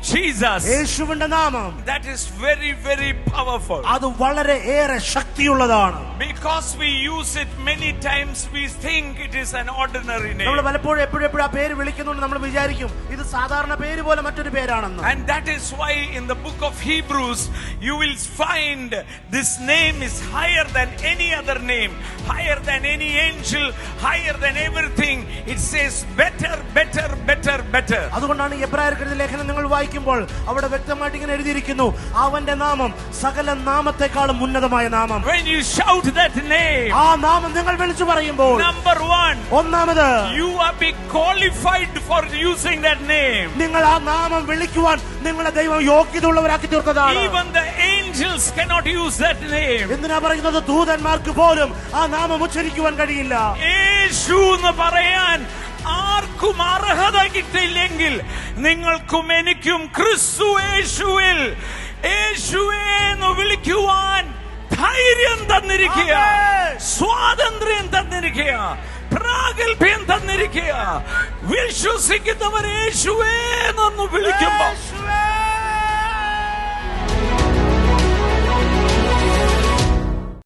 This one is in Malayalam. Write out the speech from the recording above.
Jesus. യേശുവിന്റെ നാമം. That is very, very powerful. അത് വളരെ ഏറെ ശക്തിയുള്ളതാണ്. Because we use it many times, we think it is an ordinary name. നമ്മൾ പലപ്പോഴും എപ്പോഴും ആ പേര് വിളിക്കുന്നുണ്ട്, നമ്മൾ വിചാരിക്കും ഇത് സാധാരണ പേര് പോലെ മറ്റൊരു പേരാണെന്ന്. And that is why in the book of Hebrews you will find this name is higher than any other name, higher than any angel, higher than everything. It says better, better, better, better. അതുകൊണ്ടാണ് എബ്രായർക്കെഴുതിയ ലേഖനം നിങ്ങൾ വായിക്കുമ്പോൾ അവിടെ വ്യക്തമായിട്ട് ഇങ്ങനെ എഴുതിയിരിക്കുന്നു, അവന്റെ നാമം സകല നാമത്തെക്കാളും ഉന്നതമായ നാമം. When you shout that name, ആ നാമം നിങ്ങൾ വിളിച്ചു പറയുമ്പോൾ, number one, ഒന്നാമത് you are being qualified for using that name. നിങ്ങൾ ആ നാമം വിളിക്കുവാൻ നിങ്ങളെ ദൈവം യോഗ്യതയുള്ളവരാക്കി തീർത്തതാണ്. Even the angels cannot use that name. എന്തിനാ പറയുന്നത്? ദൂതന്മാർക്ക് പോലും ആ നാമം ഉച്ചരിക്കുവാൻ കഴിയില്ല. യേശു എന്ന് പറയാൻ ആർക്കും അർഹത കിട്ടില്ലെങ്കിൽ നിങ്ങൾക്കും എനിക്കും ക്രിസ്തു യേശുവിൽ യേശുവേ എന്ന് വിളിക്കുവാൻ ധൈര്യം തന്നിരിക്കുക, സ്വാതന്ത്ര്യം തന്നിരിക്കുക, പ്രാഗൽഭ്യം തന്നിരിക്കുക. വിശ്വസിക്കുന്നവർ യേശുവേ എന്നൊന്ന് വിളിക്കുമ്പോൾ